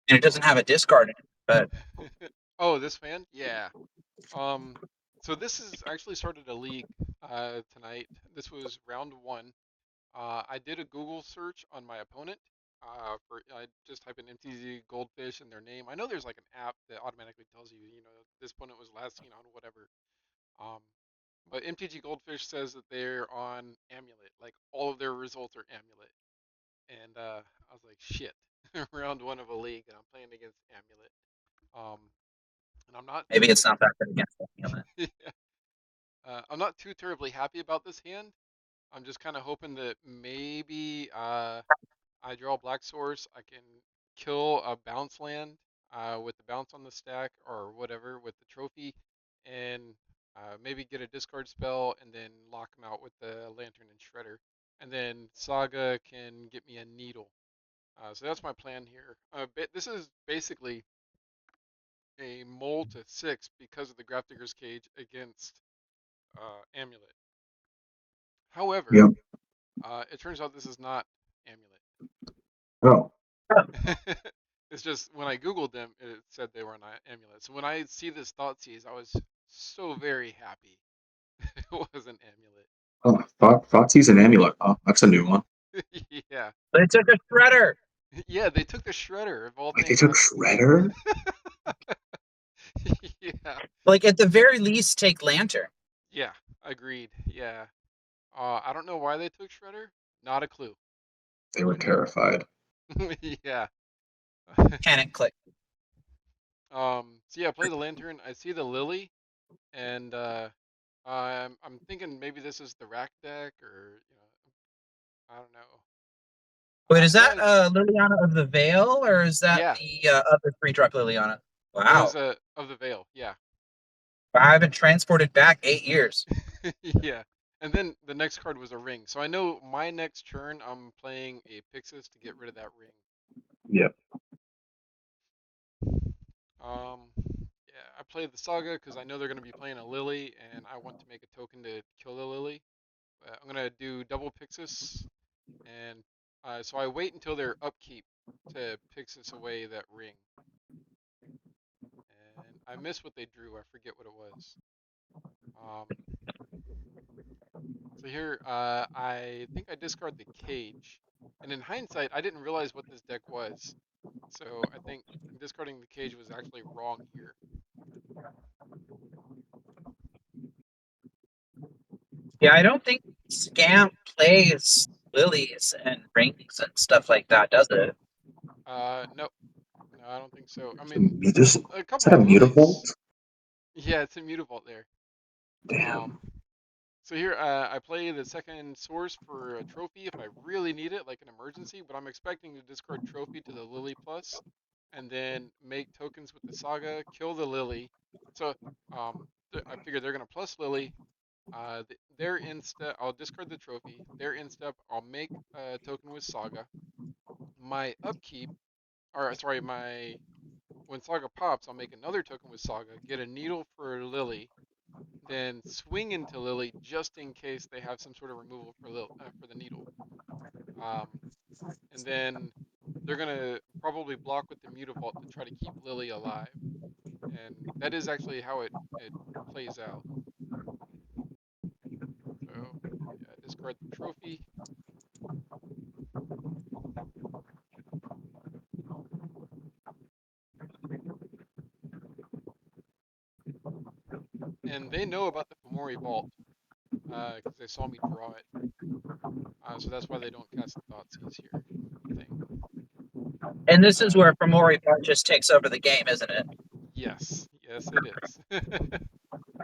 and it doesn't have a discard in it. But Oh, this fan? Yeah. Um, so this is actually started a league tonight. This was round one. I did a Google search on my opponent. For I just type in MTZ Goldfish and their name. I know there's like an app that automatically tells you, this opponent was last seen on whatever. Um, but MTG Goldfish says that they're on Amulet. Like all of their results are Amulet. And I was like, shit. Round one of a league, and I'm playing against Amulet. Um, and I'm not maybe too it's not that good against the I'm not too terribly happy about this hand. I'm just kind of hoping that maybe I draw Black Source. I can kill a bounce land with the bounce on the stack or whatever with the trophy, and maybe get a discard spell and then lock him out with the Lantern and Shredder. And then Saga can get me a Needle. So that's my plan here. This is basically a mole to 6 because of the Grafdigger's Cage against Amulet. However, Yep. it turns out this is not Oh, Amulet. It's just when I Googled them, it said they were not Amulet. So when I see this Thoughtseize, I was so very happy it was an Amulet. oh, Thoughtseiz's an amulet. Oh, that's a new one. Yeah. But it took a shredder. Yeah, they took the Shredder of all Wait, they things. took Shredder? Yeah. Like at the very least, take Lantern. Yeah, agreed. Yeah. I don't know why they took Shredder. Not a clue. They were terrified. Yeah. Panic click. So yeah, play the Lantern. I see the Lily, and I'm thinking maybe this is the rack deck, or I don't know. Wait, is that Yeah, Liliana of the Veil, or is that yeah, the other 3-drop Liliana? it was Wow. of the Veil. Yeah, I've been transported back 8 years. yeah. And then the next card was a ring. So I know my next turn I'm playing a Pixis to get rid of that ring. Yep. Yeah, I played the Saga because I know they're going to be playing a Lily, and I want to make a token to kill the Lily. I'm gonna do double Pixis, and so I wait until their upkeep to Pixis away that ring. And I miss what they drew. I forget what it was. Um, so here, I think I discard the cage. And in hindsight, I didn't realize what this deck was. So I think discarding the cage was actually wrong here. Yeah, I don't think Scam plays lilies and rings and stuff like that, does it? No, no, I don't think so. I So mean, is a couple that a of Mutavault? lilies. Yeah, it's a Mutavault there. Um, Damn. so here, I play the second source for a trophy if I really need it, like an emergency, but I'm expecting to discard trophy to the Lily Plus, and then make tokens with the Saga, kill the Lily. So um, I figure they're gonna plus Lily. Their instep, I'll discard the trophy. Their instep, I'll make a token with Saga. My upkeep, or sorry, my when Saga pops, I'll make another token with Saga, get a needle for Lily, then swing into Lily just in case they have some sort of removal for the needle. Um, and then they're gonna probably block with the Mutavault to try to keep Lily alive. And that is actually how it plays out. So yeah, discard the trophy. And they know about the Fomori Vault because they saw me draw it. So that's why they don't cast the Thoughtseize here, I think. And this is Uh, where Fomori Bart just takes over the game, isn't it? yes, yes, it is.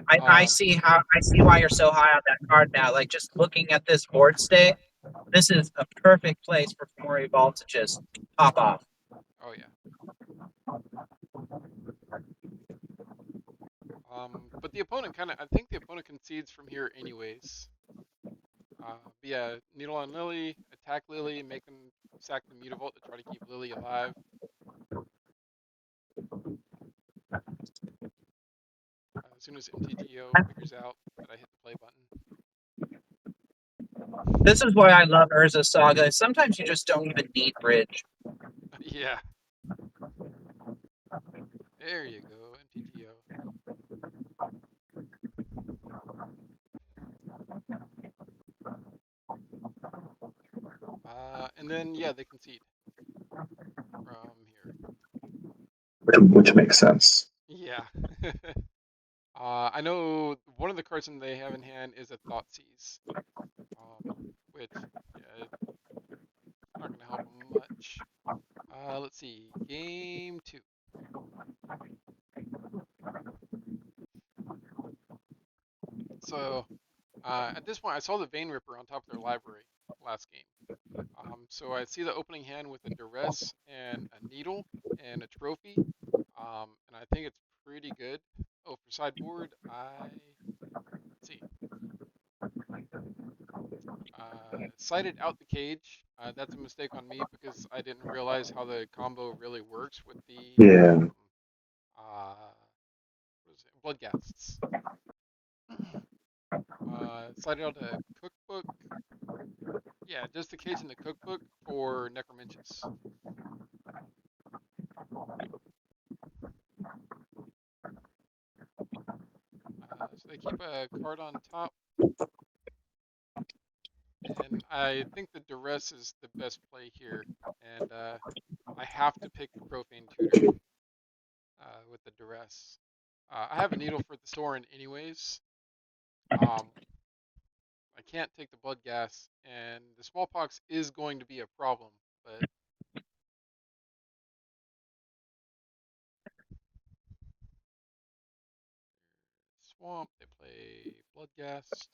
I um, see how I see why you're so high on that card now. Like just looking at this board state, this is a perfect place for Fomori Ball to just pop off. oh yeah. But the opponent I think the opponent concedes from here anyways. But yeah, Needle on Lily, attack Lily, make them sack the Mutavault to try to keep Lily alive. As soon as MTGO figures out that I hit the play button. This is why I love Urza Saga. Sometimes you just don't even need bridge. Yeah. There you go, MTGO. And then yeah, they concede from here. Which makes sense. Yeah. I know one of the cards that they have in hand is a Thoughtseize, which yeah, it's not gonna help them much. Let's see, game 2. So at this point, I saw the Vein Ripper on top of their library last game. So I see the opening hand with a Duress and a Needle and a Trophy, and I think it's pretty good. Oh, for sideboard, let's see, cited out the cage. That's a mistake on me because I didn't realize how the combo really works with the Yeah. what is it? Bloodghasts. Cited out a cookbook. Yeah, just the cage in the cookbook for Necrominchus. So they keep a card on top, and I think the Duress is the best play here, and I have to pick the Profane Tutor with the Duress. I have a Needle for the Sorin anyways. I can't take the Blood Gas, and the Smallpox is going to be a problem, but Swamp, they play Bloodghast.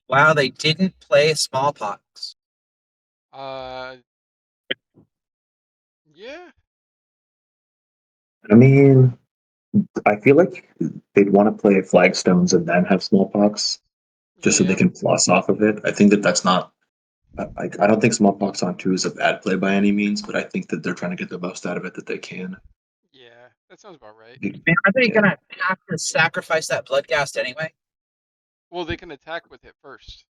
Wow, they didn't play smallpox. Yeah, I mean, I feel like they'd want to play flagstones and then have smallpox just so they yeah, can floss off of it. I think that that's not. I don't think smallpox on two is a bad play by any means, but I think that they're trying to get the most out of it that they can. yeah, that sounds about right. Man, are they Yeah. gonna have to sacrifice that bloodgast anyway? Well, they can attack with it first.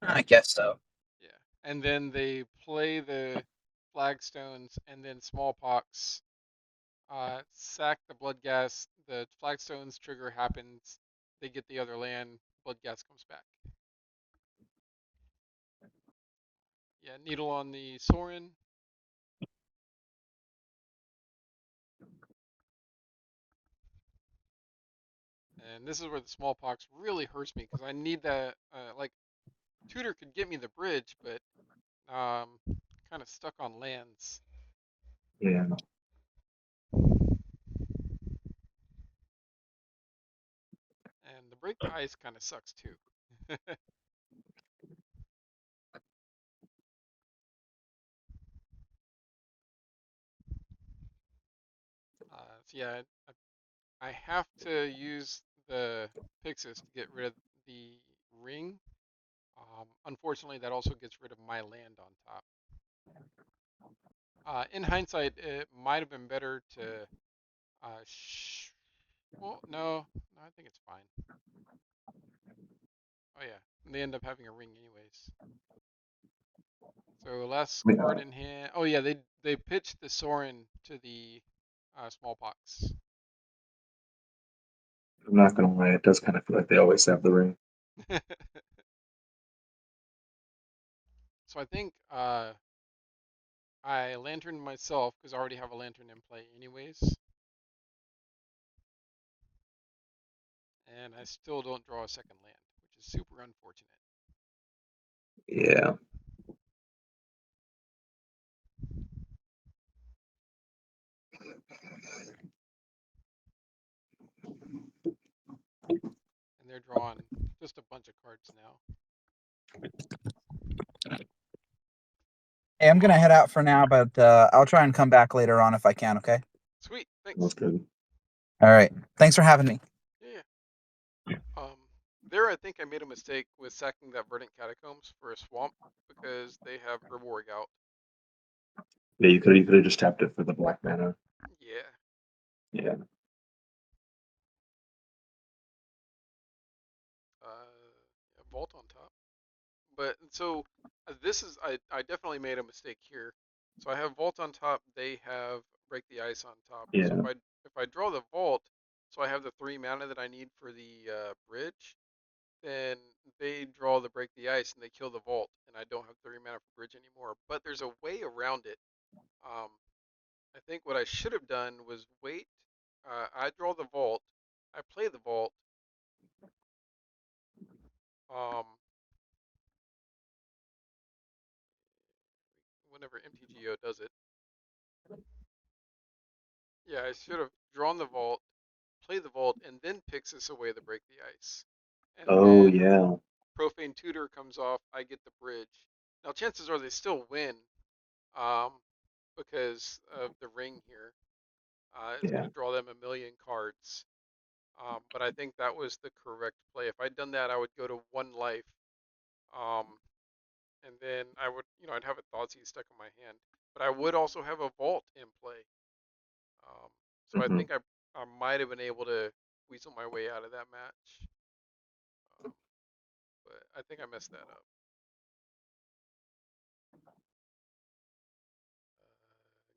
I guess so. Yeah, and then they play the flagstones, and then smallpox. Sack the blood gas. The flagstones trigger happens. They get the other land. Blood gas comes back. Yeah, needle on the Sorin. And this is where the smallpox really hurts me because I need that. Like Tutor could get me the bridge, but kind of stuck on lands. Yeah. And the break the ice kind of sucks too. So yeah, I have to use the Pixis to get rid of the ring. Unfortunately, that also gets rid of my land on top. In hindsight, it might have been better to. Well, no, I think it's fine. Oh yeah, they end up having a ring anyways. So last I mean, card in hand. Oh yeah, they pitched the Sorin to the smallpox. I'm not gonna lie, it does kind of feel like they always have the ring. So I think I lanterned myself because I already have a lantern in play anyways, and I still don't draw a second land, which is super unfortunate. Yeah. And they're drawing just a bunch of cards now. Hey, I'm gonna head out for now, but I'll try and come back later on if I can. Okay. Sweet, That's thanks. good. All right. Thanks for having me. Yeah. There I think I made a mistake with sacking that Verdant Catacombs for a swamp because they have Herborg out. Yeah, you could have just tapped it for the black mana. Yeah. Yeah. Vault on top. But so this is I definitely made a mistake here. So I have Vault on top. They have break the ice on top. So Yeah. if I draw the vault, so I have the 3 mana that I need for the bridge, then they draw the break the ice and they kill the vault, and I don't have 3 mana for bridge anymore. But there's a way around it. Um, I think what I should have done was wait. I draw the vault, I play the vault. Um, whenever MTGO does it, yeah, I should have drawn the vault, play the vault, and then Pixis away to break the ice. And Oh then yeah. Profane Tutor comes off, I get the bridge. Now chances are they still win, um, because of the ring here. It's Yeah. gonna draw them a million cards. But I think that was the correct play. If I'd done that, I would go to 1 life, um, and then I would, I'd have a Thoughtseize stuck in my hand. But I would also have a Vault in play. So I Hmm. think I might have been able to weasel my way out of that match. Um, but I think I messed that up.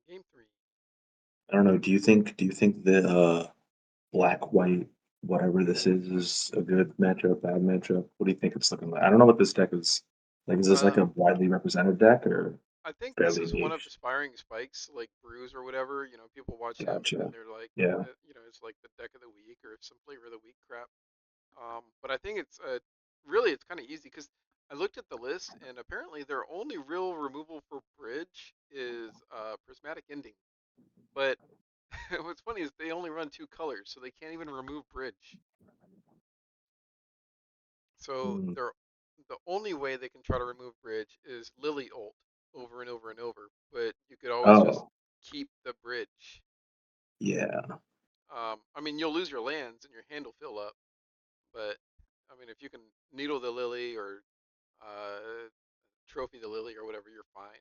Game 3. I don't know. Do you think the black white whatever this is a good matchup, bad matchup? What do you think it's looking like? I don't know what this deck is. Like, is this Uh, like a widely represented deck or I think this fairly is one of niche? Aspiring Spikes, like Bruise or whatever. People watch him and then Gotcha. they're like, Yeah. it's like the deck of the week or some flavor of the week crap. But I think it's really it's kind of easy because I looked at the list and apparently their only real removal for Bridge is Prismatic Ending. But what's funny is they only run 2 colors, so they can't even remove Bridge. So Mm. the only way they can try to remove Bridge is Lily ult over and over and over. But you could always just Oh, keep the Bridge. yeah. I mean, you'll lose your lands and your hand will fill up. But I mean, if you can needle the Lily or trophy the Lily or whatever, you're fine.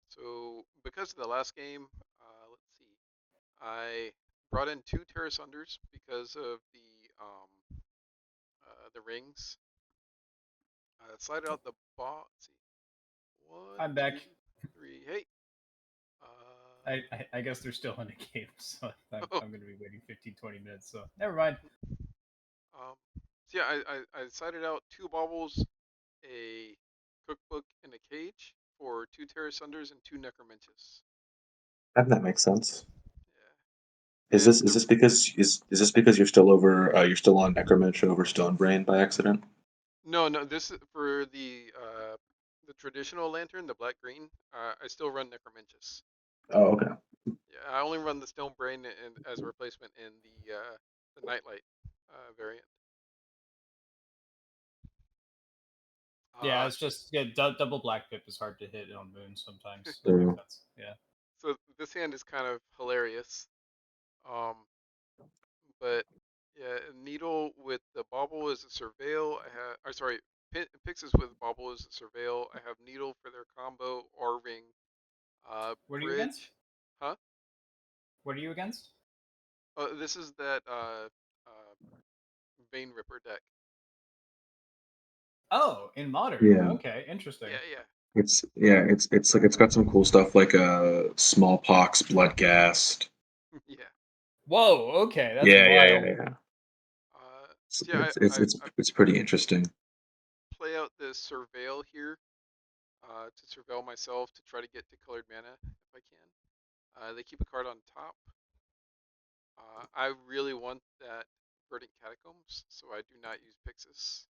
So because of the last game, let's see, I brought in 2 Terra Sunders because of the rings. Slide out the bot. Let's see, one, I'm back. two, three. Hey. I guess they're still in the game, so Oh, I'm going to be waiting 15, 20 minutes. So never mind. so yeah, I sided out 2 baubles, a cookbook, and a cage for 2 Terra Sunders and 2 Necromantis. That makes sense. Yeah. Is And this is this because is this because you're still on Necromancer over Stone Brain by accident? no, this is for the traditional lantern, the black green. I still run Necromantis. Oh, okay. Yeah, I only run the Stone Brain as a replacement in the Nightlight variant. Yeah, Uh, it's just double black pip is hard to hit on moon sometimes. That makes So, sense. Yeah. so this hand is kind of hilarious. Um, but yeah, Needle with the Bauble is a Surveil. Sorry, Pixis with Bauble is a Surveil. I have Needle for their combo or ring. What are you against? Bridge, huh? What are you against? Oh, this is that Vein Ripper deck. Oh, in modern. yeah. Okay, interesting. Yeah. It's like it's got some cool stuff like smallpox, blood gas. Yeah. Whoa. Okay, that's Yeah. wild. So yeah, It's pretty interesting. play out the Surveil here to surveil myself to try to get to colored mana if I can. They keep a card on top. I really want that Verdant Catacombs, so I do not use Pixis.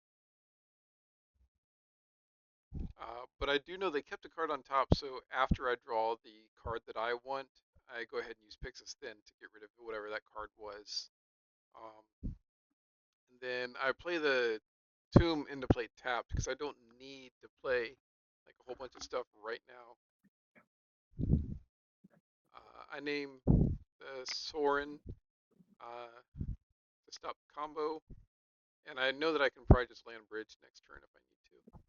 But I do know they kept a card on top, so after I draw the card that I want, I go ahead and use Pixis then to get rid of whatever that card was. And then I play the Tomb into play tapped because I don't need to play like a whole bunch of stuff right now. I name the Sorin to stop the combo, and I know that I can probably just land bridge next turn if I need to.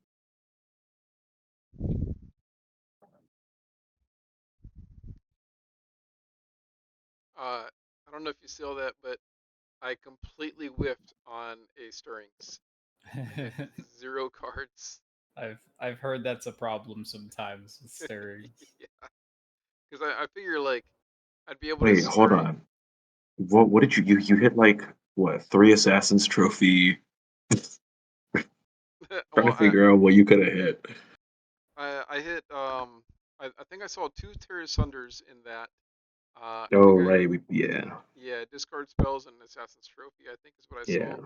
I don't know if you saw that, but I completely whiffed on a Stirrings. I had 0 cards. I've heard that's a problem sometimes with stirrings. Yeah. Because I figure like I'd be able to Wait, hold scurry. on. What did you hit like what 3 Assassin's Trophy? Trying to Well, figure out what you could have hit. I hit I think I saw 2 Terra Sunders in that. I Oh think I right, yeah, yeah, discard spells and Assassin's Trophy, I think is what I yeah. saw.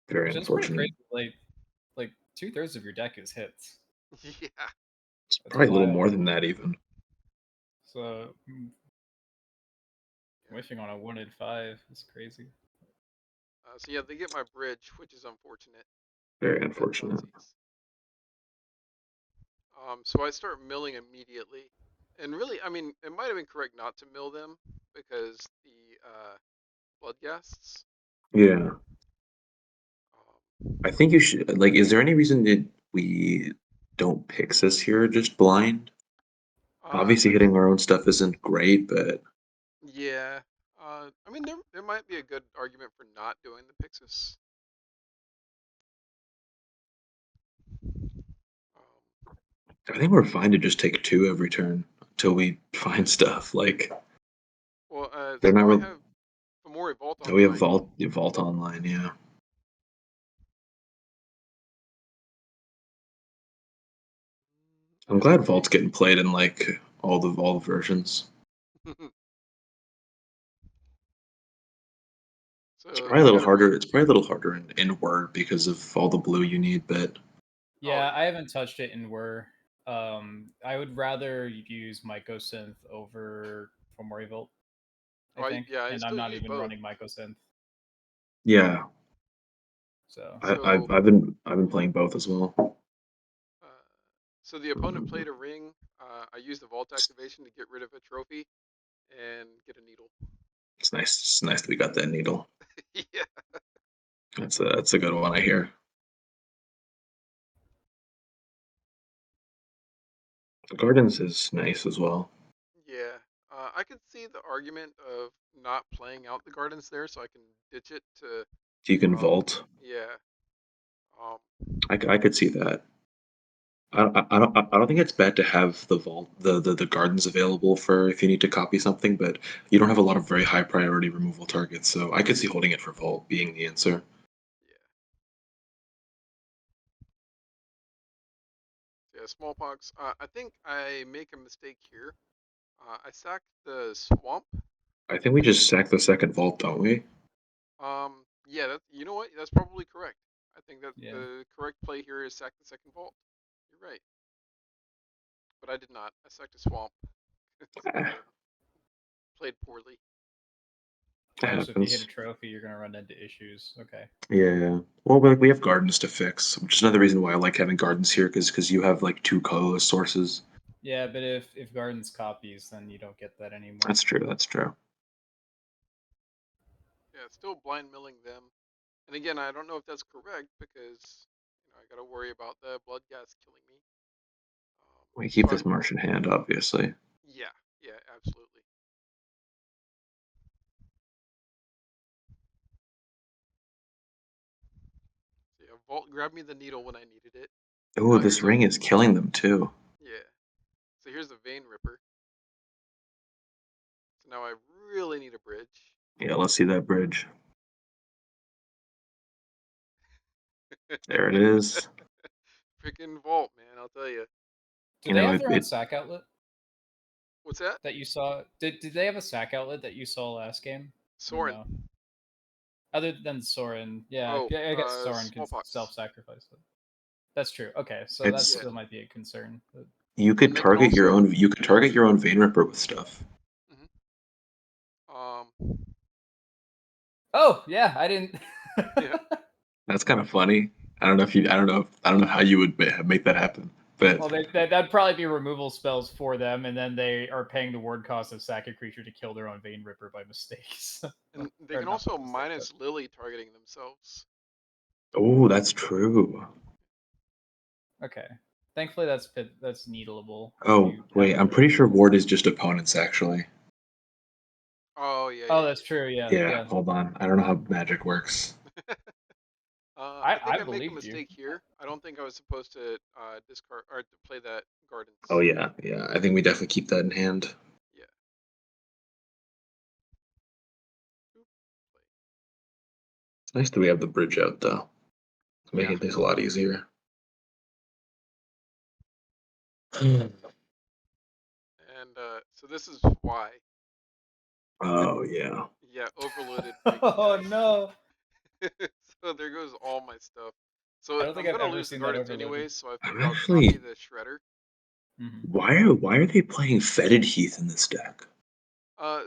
Very Which is pretty unfortunate. crazy. Like 2/3 of your deck is hits. Yeah. It's That's probably a little wild. more than that even. So Yeah. wishing on a 1 in 5 is crazy. So yeah, they get my bridge, which is unfortunate. Very Bad unfortunate. funsies. So I start milling immediately. And really, I mean, it might have been correct not to mill them because the Bloodghasts. Yeah, Um, I think you should like. Is there any reason that we don't Pixis here just blind? Obviously, I hitting our own stuff isn't great, but yeah. I mean, there might be a good argument for not doing the Pixis. Um, I think we're fine to just take 2 every turn until we find stuff. Like well, they're so not. now I have Fomori Vault We have online. Vault online. Yeah, I'm There's a glad Vault's Vayne. getting played in like all the versions. It's So probably a I little got a Vayne. harder. It's probably a little harder in Word because of all the blue you need. But Oh Yeah, yeah. I haven't touched it in Wur. I would rather use Mycosynth over Fomorivolt, I think, Yeah, I and I'm still not use even both. running Mycosynth. yeah, So So I've been playing both as well. uh, so the opponent played a ring. I used the Vault activation to get rid of a trophy and get a needle. It's nice. It's nice that we got that needle. Yeah. That's a good one. I hear. Gardens is nice as well. Yeah. I could see the argument of not playing out the gardens there, so I can ditch it to. You can Um, vault. yeah. Um, I could see that. I don't think it's bad to have the vault the gardens available for if you need to copy something, but you don't have a lot of very high priority removal targets, so I could see holding it for vault being the answer. yeah. Yeah. Smallpox. I think I make a mistake here. I sacked the swamp. I think we just sack the second vault, don't we? Yeah. You know what? That's probably correct. I think that yeah, the correct play here is sack the second vault. You're right. But I did not. I sacked a swamp. Ah, Played poorly. that oh, so if you hit a happens. trophy, you're gonna run into issues. Okay. Yeah. Well, we have gardens to fix, which is another reason why I like having gardens here, because you have like 2 colorless sources. Yeah, but if Gardens copies, then you don't get that anymore. That's true. That's true. Yeah, still blind milling them. And again, I don't know if that's correct because I got to worry about the blood gas killing me. We keep So I this Martian hand, obviously. yeah, yeah, absolutely. So yeah, Vault grabbed me the needle when I needed it. Oh, Now this here's a ring is killing them too. yeah. So here's the vein ripper. So now I really need a bridge. Yeah, let's see that bridge. There it is. Freaking Vault, man! I'll tell you. Do You they know, have it, their own it sack outlet What's that? that you saw? Did they have a sack outlet that you saw last game? Or Soren. no. Other than Soren, yeah, Oh, I guess Soren can smallpox. self-sacrifice it. That's true. Okay, so that it's Yeah, still might be a concern. But... you could and they can target your also. own. You could target your own Vein Ripper with stuff. Mhm. Oh yeah, I didn't. Yeah. That's kind of funny. I don't know if you. I don't know how you would make that happen. But Well, that'd probably be removal spells for them, and then they are paying the ward cost of sack a creature to kill their own Vein Ripper by mistakes. And they Or can not by also mistake, minus Lily targeting themselves. oh, that's true. but okay. Thankfully, that's needleable if Oh you have wait, a I'm Lily. pretty sure Ward is just opponents actually. Oh yeah, Oh, yeah, that's true. Yeah, Yeah, yeah. hold on. I don't know how magic works. yeah. I I think I make a believed you. mistake here. I don't think I was supposed to discard or to play that Oh gardens. yeah, yeah. I think we definitely keep that in hand. Yeah. Nice that we have the bridge out though. Yeah. Making things a lot easier. And so this is why. Oh yeah. Yeah, overloaded break Oh deck. no! So there goes all my stuff. I So don't think I'm I've gonna ever lose the seen that gardens overloaded. anyways, so I I'm figured I'll copy actually. the shredder. Mhm. Why are they playing Fetid Heath in this deck?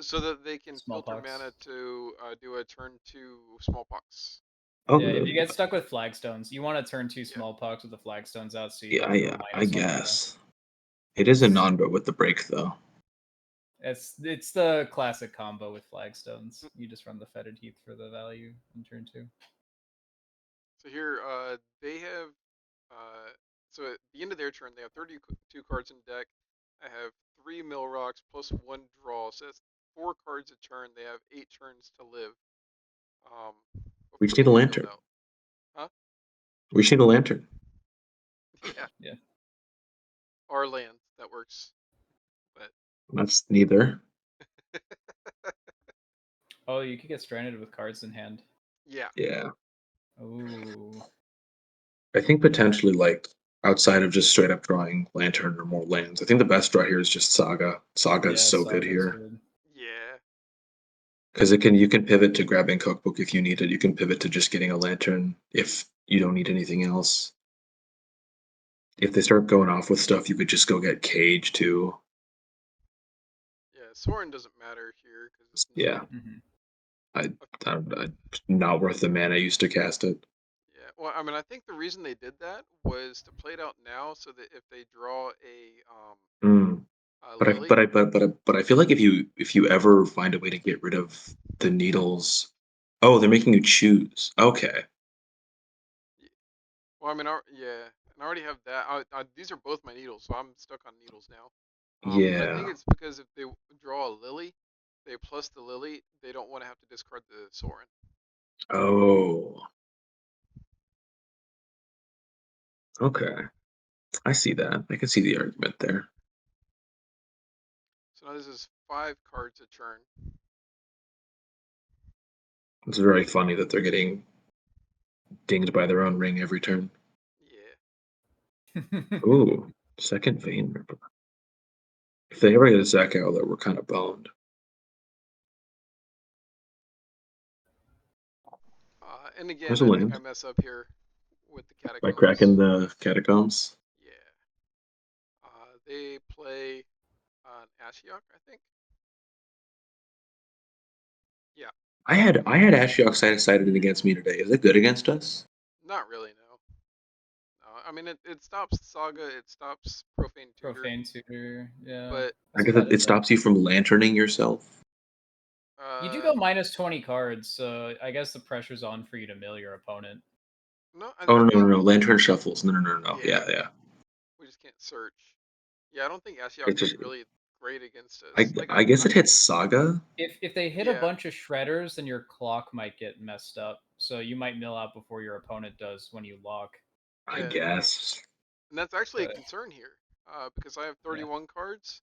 So that they can filter Smallpox. mana to do a turn 2 smallpox. Oh, Yeah, if you get stuck with flagstones, you want to turn 2 Yeah. smallpox with the flagstones out so you yeah, don't go yeah, I minus on mana. guess. It is a non-but with the break though. It's the classic combo with flagstones. You just run the fetid heath for the value in turn 2. So here, they have, so at the end of their turn, they have 32 cards in deck. I have 3 mill rocks plus 1 draw, so that's 4 cards a turn. They have 8 turns to live. We Before just they need a get milled lantern. out. Huh? We just need a lantern. Yeah. Yeah. Or land, that works. But That's neither. Oh, you could get stranded with cards in hand. yeah, Yeah. Ooh. I think potentially like outside of just straight up drawing lantern or more lands. I think the best draw here is just Saga. Saga is Yeah, so good Saga's here. good. yeah, Because you can pivot to grabbing cookbook if you need it. You can pivot to just getting a lantern if you don't need anything else. If they start going off with stuff, you could just go get Cage too. yeah. Soren doesn't matter here because it's Yeah, nil. Mhm. I not worth the mana used to cast it. Yeah, well, I mean, I think the reason they did that was to play it out now, so that if they draw Mm. a But I lily, but I but I feel like if you ever find a way to get rid of the needles, oh, they're making you choose. Okay, well, I mean, yeah, and I already have that. These are both my needles, so I'm stuck on needles now. And I think yeah. it's because if they draw a lily, they plus the lily, they don't want to have to discard the Soren. Oh, okay. I see that. I can see the argument there. So now this is 5 cards a turn. It's very funny that they're getting dinged by their own ring every turn. Yeah. Ooh, second vein ripper. If they ever get a Zac Outlet, we're kind of boned. And again, There's a I think I land mess up here with the by cracking catacombs. the catacombs. Yeah. They play Ashiok, I think. Yeah. I had Ashiok sided against me today. Is it good against us? Not really, no. No, I mean, it stops Saga, it stops Profane Tutor, Profane tutor, yeah. but I That's guess about it it though. stops you from lanterning yourself. You do uh, go minus 20 cards, so I guess the pressure's on for you to mill your opponent. no, Oh I no no think, no! Lantern shuffles. No no no no. yeah, Yeah yeah. we just can't search. Yeah, I don't think Ashiok It's is just really great against us. Like, I guess it hits Saga. If they hit a yeah, bunch of shredders, then your clock might get messed up. So you might mill out before your opponent does when you lock. I yeah, guess. and that's actually a But concern here, because I have yeah. 31 cards.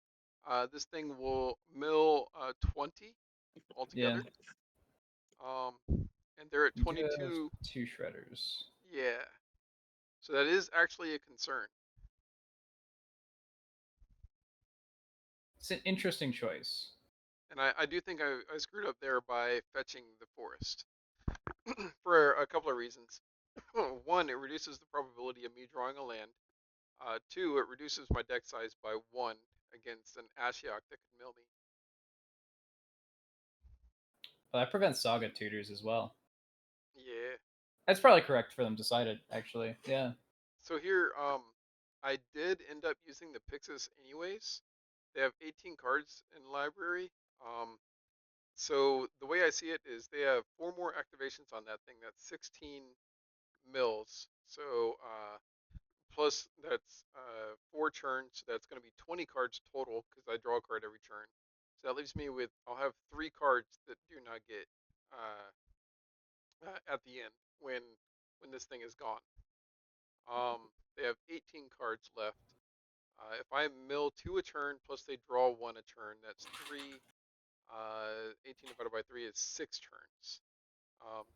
This thing will mill 20 Yeah. altogether. And they're at You do have 22. 2 shredders. Yeah, so that is actually a concern. It's an interesting choice. And I do think I screwed up there by fetching the forest for a couple of reasons. One, it reduces the probability of me drawing a land. Two, it reduces my deck size by 1 against an Ashiok that could mill me. Well, that prevents Saga tutors as well. Yeah. That's probably correct for them to cite it, actually. Yeah. So here, I did end up using the Pixis anyways. They have 18 cards in the library. So the way I see it is they have 4 more activations on that thing. That's 16 mills. So plus that's 4 turns. So that's going to be 20 cards total because I draw a card every turn. So that leaves me with I'll have 3 cards that do not get at the end when this thing is gone. They have 18 cards left. If I mill 2 a turn plus they draw 1 a turn, that's 3. 18 divided by 3 is 6 turns.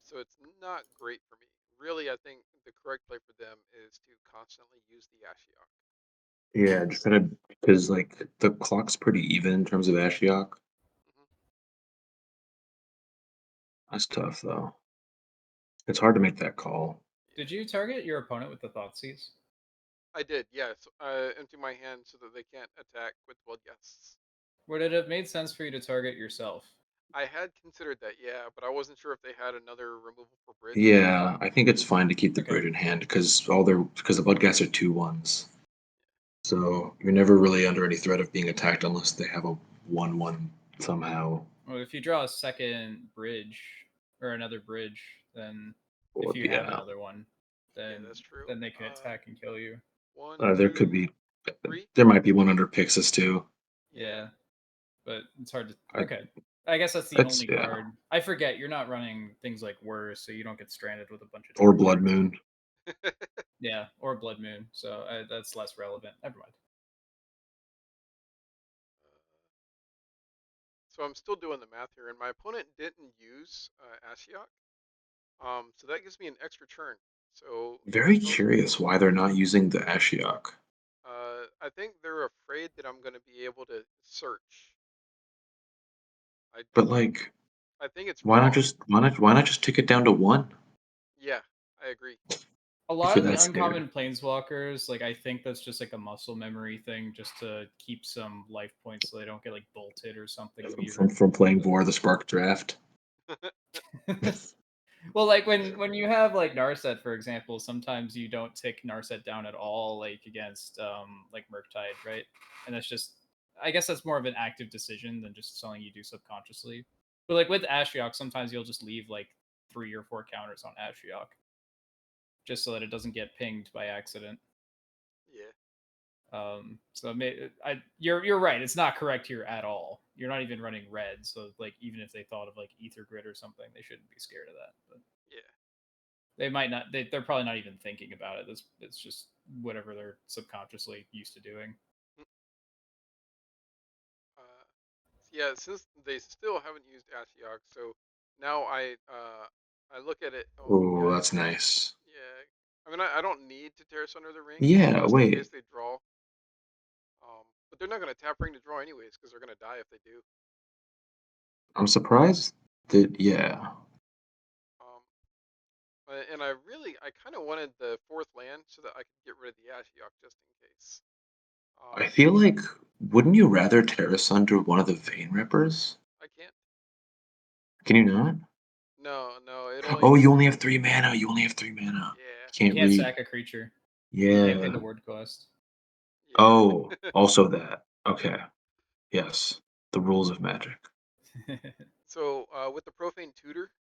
So it's not great for me. Really, I think the correct play for them is to constantly use the Ashiok. Yeah, just kind of because like the clock's pretty even in terms of Ashiok. Hmm. That's tough though. It's hard to make that call. Did you target your opponent with the Thoughtseize? I did, yes. Empty my hand so that they can't attack with Blood Guests. Would it have made sense for you to target yourself? I had considered that, yeah, but I wasn't sure if they had another removal for Bridge. Yeah, I think it's fine to keep the Okay. bridge in hand because the Bloodghast are 2/1s. So you're never really under any threat of being attacked unless they have a 1/1 somehow. Well, if you draw a second bridge or another bridge, then Well, if you have yeah, another one, Yeah, then that's true. then they can attack and kill you. One, there could two, be, three. there might be one under Pixis too. Yeah. But it's hard to. I- Okay, I guess that's the It's only yeah, card. I forget you're not running things like Whir, so you don't get stranded with a bunch of. or different Blood cards. Moon. Yeah, or Blood Moon. So that's less relevant. Never mind. So I'm still doing the math here, and my opponent didn't use Ashiok. So that gives me an extra turn. So Very so, curious why they're not using the Ashiok. I think they're afraid that I'm going to be able to search. I But like, I think it's why not wrong. just why not just take it down to 1 Yeah, I agree. A if lot you're of the that scared? uncommon planeswalkers, like I think that's just like a muscle memory thing, just to keep some life points so they don't get like bolted or something weird. From playing Vor the Spark Draft. Well, like when you have like Narset, for example, sometimes you don't tick Narset down at all, like against like Murktide, right? And that's just, I guess that's more of an active decision than just something you do subconsciously. But like with Ashiok, sometimes you'll just leave like 3 or 4 counters on Ashiok, just so that it doesn't get pinged by accident. Yeah. So you're right. It's not correct here at all. You're not even running red, so like even if they thought of like Ether Grid or something, they shouldn't be scared of that. But Yeah. they might not. They're probably not even thinking about it. It's just whatever they're subconsciously used to doing. Yeah, since they still haven't used Ashiok, so now I look at it. Oh Oh, yeah, that's nice. yeah. I mean, I don't need to Terrace Under the Ring, Yeah, just in wait. case they draw. But they're not gonna tap Ring to draw anyways, because they're gonna die if they do. I'm surprised that yeah. Um, and I kind of wanted the 4th land so that I could get rid of the Ashiok just in case. I feel like wouldn't you rather Terrace under one of the Vein Rippers? I can't. Can you not? No, it Oh, only. you only have 3 mana. You only have 3 mana. Yeah, You Can't can't read. sack a creature. You can't pay Yeah. the word quest. yeah. Oh, also that. Okay. Yes. The rules of Magic. So with the Profane Tutor,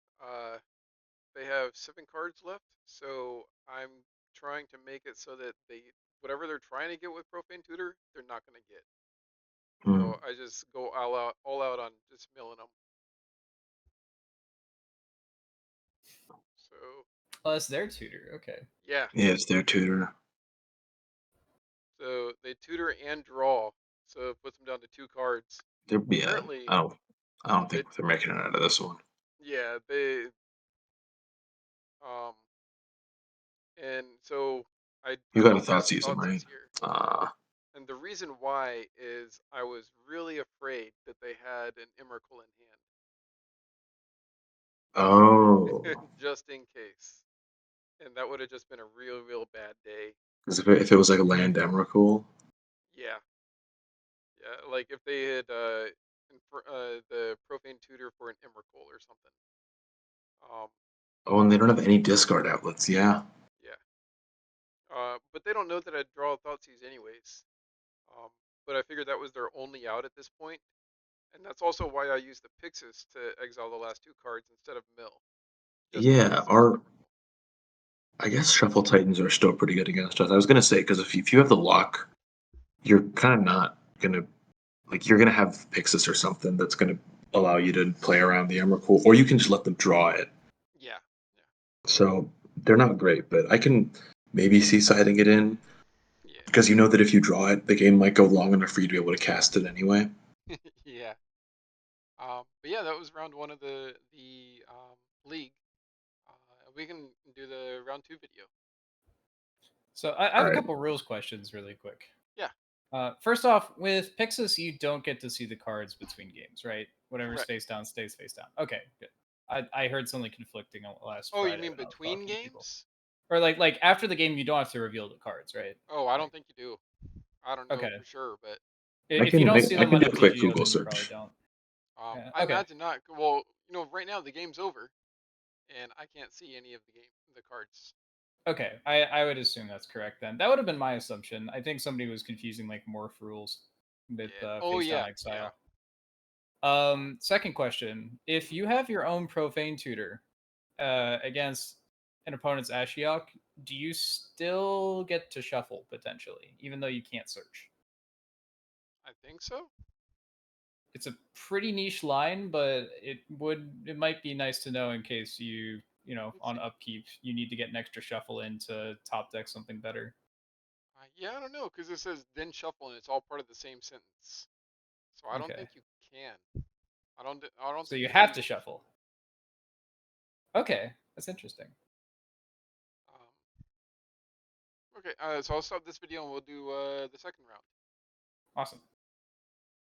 they have 7 cards left. So I'm trying to make it so that whatever they're trying to get with Profane Tutor, they're not going to get. Hmm. So I just go all out on just milling them. So Oh, that's their tutor. Okay. yeah, Yeah, it's their tutor. so they tutor and draw, so it puts them down to 2 cards. They're yeah. Apparently, I don't they think they're making it out of this one. yeah um and so You I got a don't have thought the season, right? Thoughtseize here. Uh And the reason why is I was really afraid that they had an Emrakul in oh. hand, just in case. And that would have just been a real bad day. Because if it was like a land Emrakul. Yeah, yeah. Like if they had the Profane Tutor for an Emrakul or something. Oh, and they don't have any discard outlets. Yeah. Yeah. But they don't know that I'd draw Thoughtseize anyways. But I figured that was their only out at this point, and that's also why I used the Pixis to exile the last 2 cards instead of mill. Just in Yeah. case there was an Emrakul. I guess Shuffle Titans are still pretty good against us. I was gonna say because if you have the luck, you're kind of not gonna like you're gonna have Pixis or something that's gonna allow you to play around the Emrakul, or you can just let them draw it. Yeah. So they're not great, but I can maybe see siding it in Yeah. because you know that if you draw it, the game might go long enough for you to be able to cast it anyway. Yeah. But yeah, that was round 1 of the league. we can do the round 2 video. So I have a Alright. couple rules questions really quick. Yeah. First off, with Pixis, you don't get to see the cards between games, right? Whatever's Correct. face down stays face down. Okay, good. I heard something conflicting on last Oh, Friday. you mean when I was between talking to people. games? Or like after the game, you don't have to reveal the cards, right? Oh, I don't think you do. I don't know Okay. for sure, but If you don't see I them can on do a quick FTGO, Google then you probably search. don't. Yeah, I okay. imagine not. Well, right now the game's over, and I can't see any of the cards. Okay, I would assume that's correct then. That would have been my assumption. I think somebody was confusing like morph rules with Yeah. Oh face down yeah. exile. Yeah. Second question: if you have your own profane tutor against an opponent's Ashiok, do you still get to shuffle potentially, even though you can't search? I think so. It's a pretty niche line, but it might be nice to know in case on upkeep you need to get an extra shuffle in to top deck something better. Yeah, I don't know, because it says then shuffle, and it's all part of the same sentence. So I don't Okay. think you can. I don't. So think you can have use to it. shuffle. Okay, that's interesting. Okay. So I'll stop this video and we'll do the second round. Awesome.